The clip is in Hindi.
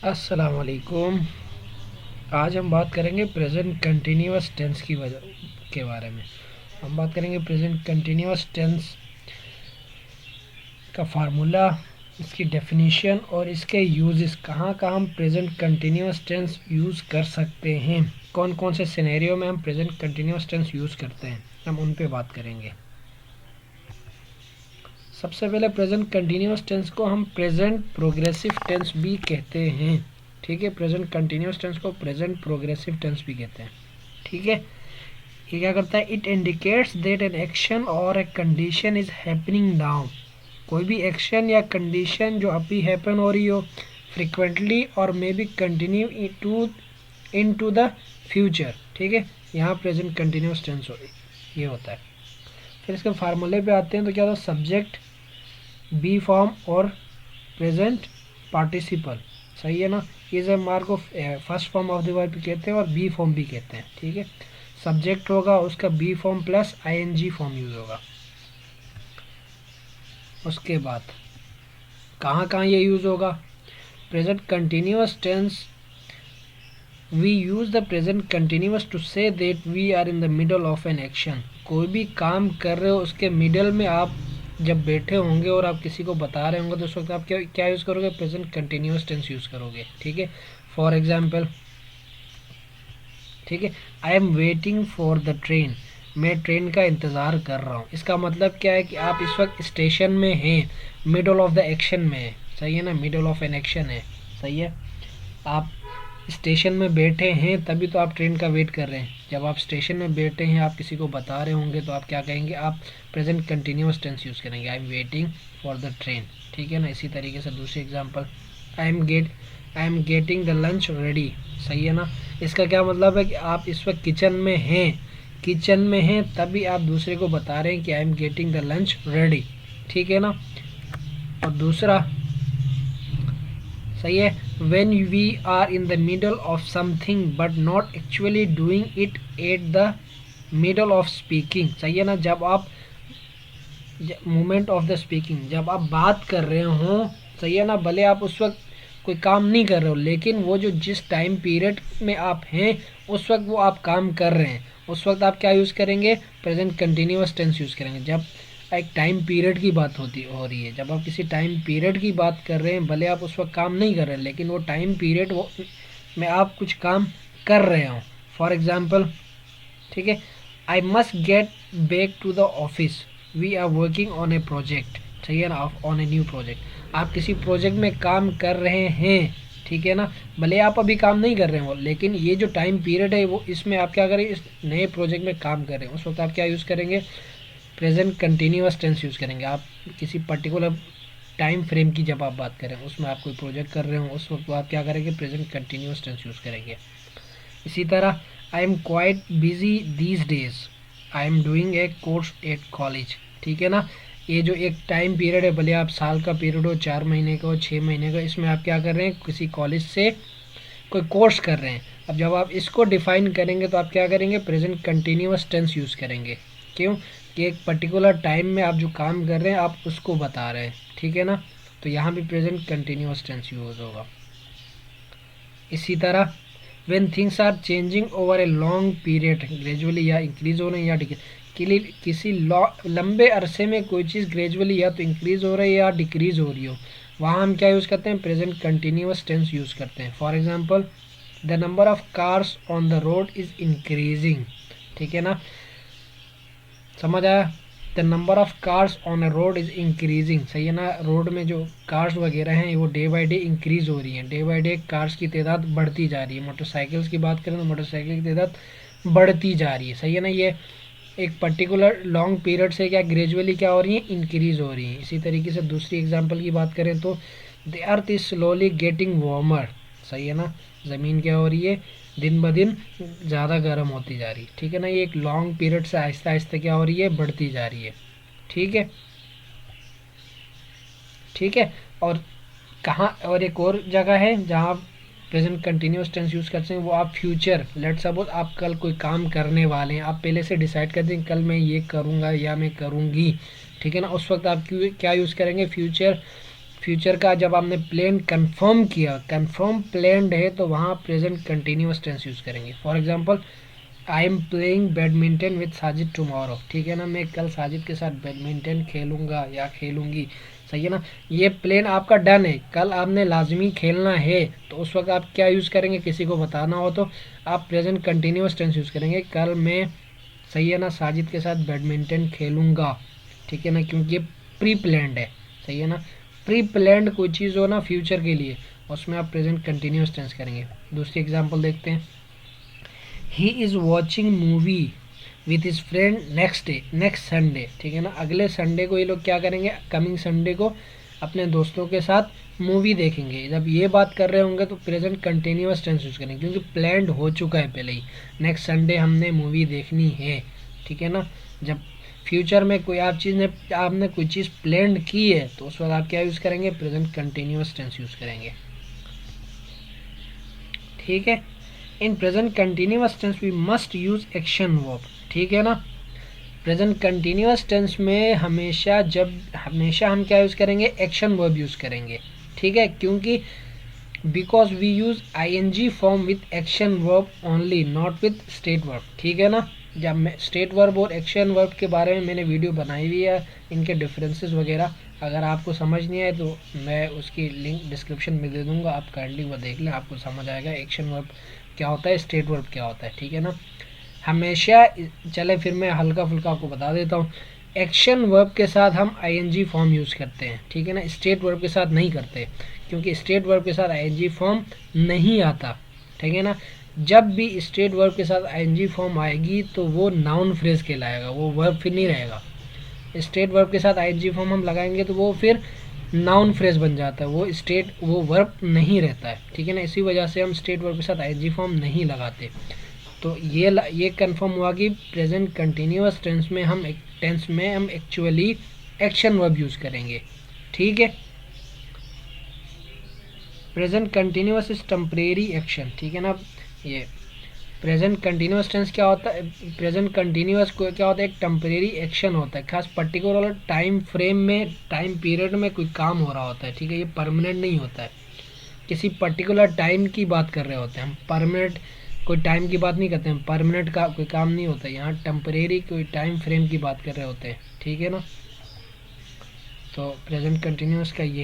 अस्सलाम वालेकुम। आज हम बात करेंगे प्रेजेंट कंटिन्यूअस टेंस की वजह के बारे में। हम बात करेंगे प्रेजेंट कंटिन्यूअस टेंस का फार्मूला, इसकी डेफिनेशन और इसके यूजेस। कहाँ कहाँ हम प्रेजेंट कंटिन्यूअस टेंस यूज़ कर सकते हैं, कौन कौन से सिनेरियो में हम प्रेजेंट कंटिन्यूअस टेंस यूज़ करते हैं, हम उन पे बात करेंगे। सबसे पहले प्रेजेंट कंटिन्यूअस टेंस को हम प्रेजेंट प्रोग्रेसिव टेंस भी कहते हैं। ठीक है, प्रेजेंट कंटिन्यूअस टेंस को प्रेजेंट प्रोग्रेसिव टेंस भी कहते हैं। ठीक है, ये क्या करता है, it indicates that an action और a condition is happening now. कोई भी एक्शन या कंडीशन जो अभी हैपन हो रही हो फ्रिक्वेंटली और may be continue into the future. ठीक है, यहाँ प्रेजेंट कंटिन्यूअस टेंस ये होता है। फिर इसके फार्मूले पे आते हैं तो क्या होता है, सब्जेक्ट बी फॉर्म और प्रेजेंट पार्टिसिपल। सही है ना, is a mark of first form of the verb कहते हैं और बी फॉर्म भी कहते हैं। ठीक है, सब्जेक्ट होगा उसका be form plus ING form use होगा। उसके बाद कहाँ कहाँ ये यूज होगा, present continuous tense we use the present continuous to say that we are in the middle of an action. कोई भी काम कर रहे हो उसके मिडल में आप जब बैठे होंगे और आप किसी को बता रहे होंगे तो उस वक्त आप क्या क्या यूज़ करोगे, प्रेजेंट कंटिन्यूअस टेंस यूज़ करोगे। ठीक है, फॉर एग्जाम्पल, ठीक है, I am waiting for the train. मैं ट्रेन का इंतज़ार कर रहा हूँ। इसका मतलब क्या है कि आप इस वक्त स्टेशन में हैं, मिडल ऑफ द एक्शन में है। सही है ना, मिडल ऑफ एन एक्शन है। सही है, आप स्टेशन में बैठे हैं तभी तो आप ट्रेन का वेट कर रहे हैं। जब आप स्टेशन में बैठे हैं, आप किसी को बता रहे होंगे तो आप क्या कहेंगे, आप प्रेजेंट कंटिन्यूअस टेंस यूज़ करेंगे, I am waiting for the train. ठीक है ना, इसी तरीके से दूसरी example, I am getting the lunch ready. सही है ना, इसका क्या मतलब है कि आप इस वक्त किचन में हैं तभी आप दूसरे को बता रहे हैं कि I am getting the lunch ready. ठीक है ना, और दूसरा, सही है, when we are in the middle of something but not actually doing it at the middle of speaking. सही है ना, जब आप मोमेंट ऑफ द स्पीकिंग, जब आप बात कर रहे हो, सही है ना, भले आप उस वक्त कोई काम नहीं कर रहे हो लेकिन वो जो जिस टाइम पीरियड में आप हैं उस वक्त वो आप काम कर रहे हैं, उस वक्त आप क्या यूज़ करेंगे, प्रेजेंट कंटिन्यूअस टेंस यूज़ करेंगे। जब एक टाइम पीरियड की बात हो रही है, जब आप किसी टाइम पीरियड की बात कर रहे हैं, भले आप उस वक्त काम नहीं कर रहे हैं लेकिन वो टाइम पीरियड वो में आप कुछ काम कर रहे हो। फॉर एग्जाम्पल, ठीक है, I must get back to the office, we are working on a project. सही है ना, ऑन ए न्यू प्रोजेक्ट, आप किसी प्रोजेक्ट में काम कर रहे हैं। ठीक है ना, भले आप अभी काम नहीं कर रहे हो लेकिन ये जो टाइम पीरियड है वो इसमें आप क्या करें, इस नए प्रोजेक्ट में काम कर रहे हैं, उस वक्त आप क्या यूज़ करेंगे, प्रेजेंट कंटिन्यूअस टेंस यूज़ करेंगे। आप किसी पर्टिकुलर टाइम फ्रेम की जब आप बात करें, उसमें आप कोई प्रोजेक्ट कर रहे हो, उस वक्त आप क्या करेंगे, प्रेजेंट कंटिन्यूअस टेंस यूज़ करेंगे। इसी तरह, I am quite busy these days, I am doing a course at college. ठीक है ना, ये जो एक टाइम पीरियड है, भले आप साल का पीरियड हो, 4 महीने का हो, 6 महीने का, इसमें आप क्या कर रहे हैं, किसी कॉलेज से कोई कोर्स कर रहे हैं। अब जब आप इसको डिफाइन करेंगे तो आप क्या करेंगे, प्रेजेंट कंटिन्यूअस टेंस यूज़ करेंगे। क्यों, कि एक पर्टिकुलर टाइम में आप जो काम कर रहे हैं आप उसको बता रहे हैं। ठीक है ना, तो यहाँ भी प्रेजेंट कंटिन्यूअस टेंस यूज होगा। इसी तरह, when things are changing over a long period, gradually या इंक्रीज हो रहे हैं या डिक्रीज, किसी लंबे अरसे में कोई चीज़ ग्रेजुअली या तो इंक्रीज हो रही है या डिक्रीज हो रही हो, वहाँ हम क्या यूज़ करते हैं, प्रेजेंट कंटिन्यूअस टेंस यूज़ करते हैं। For example, the number of cars on the road is increasing. ठीक है ना, समझ आया, the number of cars on a road is increasing. सही है ना, रोड में जो कार्स वगैरह हैं वो डे बाई डे इंक्रीज़ हो रही हैं, डे बाई डे कार्स की तादाद बढ़ती जा रही है। मोटरसाइकिल्स की बात करें तो मोटरसाइकिल की तादाद बढ़ती जा रही है। सही है ना, ये एक पर्टिकुलर लॉन्ग पीरियड से क्या ग्रेजुअली क्या हो रही है, इंक्रीज़ हो रही है। इसी तरीके से दूसरी एग्जांपल की बात करें तो, the earth is slowly getting warmer. सही है ना, ज़मीन क्या हो रही है, दिन ब दिन ज़्यादा गर्म होती जा रही है। ठीक है ना, ये एक लॉन्ग पीरियड से आहिस्ता आहिस्ता क्या हो रही है, बढ़ती जा रही है। ठीक है, ठीक है, और कहाँ, और एक और जगह है जहाँ आप प्रेजेंट कंटिन्यूअस टेंस यूज़ करते हैं, वो आप फ्यूचर, लेट सपोज आप कल कोई काम करने वाले हैं, आप पहले से डिसाइड करते हैं कल मैं ये करूँगा या मैं करूँगी। ठीक है ना, उस वक्त आप क्या यूज़ करेंगे, फ्यूचर का जब आपने प्लान कंफर्म किया, कंफर्म प्लान्ड है, तो वहाँ प्रेजेंट कंटिन्यूअस टेंस यूज़ करेंगे। For example, I am playing badminton with Sajid tomorrow, ठीक है ना, मैं कल साजिद के साथ बैडमिंटन खेलूंगा या खेलूंगी, सही है ना। ये प्लान आपका डन है, कल आपने लाजमी खेलना है, तो उस वक्त आप क्या यूज़ करेंगे, किसी को बताना हो तो आप प्रेजेंट कंटिन्यूअस टेंस यूज़ करेंगे, कल मैं, सही है ना, साजिद के साथ बैडमिंटन खेलूंगा, ठीक है ना, क्योंकि ये प्री प्लान्ड है, सही है ना। प्री प्लान्ड कोई चीज़ हो ना फ्यूचर के लिए, उसमें आप प्रेजेंट कंटिन्यूअस टेंस करेंगे। दूसरी एग्जांपल देखते हैं, he is watching movie with is friend next day, next Sunday, ठीक है ना, अगले संडे को ये लोग क्या करेंगे, कमिंग संडे को अपने दोस्तों के साथ मूवी देखेंगे। जब ये बात कर रहे होंगे तो प्रेजेंट कंटिन्यूअस टेंस यूज़ करेंगे, क्योंकि प्लान्ड हो चुका है पहले ही, नेक्स्ट संडे हमने मूवी देखनी है, ठीक है ना। जब फ्यूचर में कोई आपने कोई चीज़ प्लान की है, तो उस वक्त आप क्या यूज़ करेंगे, प्रेजेंट कंटिन्यूअस टेंस यूज़ करेंगे, ठीक है। In present continuous tense we must use action verb, ठीक है ना। प्रेजेंट कंटिन्यूअस टेंस में हमेशा हम क्या यूज़ करेंगे, एक्शन वर्ब यूज़ करेंगे, ठीक है, क्योंकि because we use ing form with action verb only, not with state verb, ठीक है ना। जब मैं स्टेट वर्ब और एक्शन वर्ब के बारे में मैंने वीडियो बनाई हुई है, इनके डिफरेंसेस वगैरह, अगर आपको समझ नहीं आए तो मैं उसकी लिंक डिस्क्रिप्शन में दे दूंगा, आप काइंडली वो देख लें, आपको समझ आएगा एक्शन वर्ब क्या होता है, स्टेट वर्ब क्या होता है, ठीक है ना। हमेशा, चले फिर मैं हल्का फुल्का आपको बता देता हूँ, एक्शन वर्ब के साथ हम ing फॉर्म यूज़ करते हैं, ठीक है ना, स्टेट वर्ब के साथ नहीं करते, क्योंकि स्टेट वर्ब के साथ ing फॉर्म नहीं आता, ठीक है ना। जब भी स्टेट वर्ब के साथ ing फॉर्म आएगी तो वो नाउन फ्रेज कहलाएगा, वो वर्ब फिर नहीं रहेगा। स्टेट वर्ब के साथ ing फॉर्म हम लगाएंगे तो वो फिर नाउन फ्रेज बन जाता है, वो वर्ब नहीं रहता है, ठीक है ना। इसी वजह से हम स्टेट वर्ब के साथ ing फॉर्म नहीं लगाते। तो ये कंफर्म हुआ कि प्रेजेंट कंटिन्यूअस टेंस में हम एक्चुअली एक्शन वर्ब यूज़ करेंगे, ठीक है। Present continuous is temporary action, ठीक है ना। ये प्रेजेंट कंटिन्यूअस टेंस क्या होता है, प्रेजेंट कंटिन्यूअस को क्या होता है, एक टेम्परेरी एक्शन होता है, खास पर्टिकुलर टाइम फ्रेम में, टाइम पीरियड में कोई काम हो रहा होता है, ठीक है, ये परमानेंट नहीं होता है, किसी पर्टिकुलर टाइम की बात कर रहे होते हैं हम, परमानेंट कोई टाइम की बात नहीं करते हैं, परमानेंट का कोई काम नहीं होता है, यहाँ टेम्परेरी कोई टाइम फ्रेम की बात कर रहे होते हैं, ठीक है ना। तो प्रेजेंट कंटिन्यूअस का ये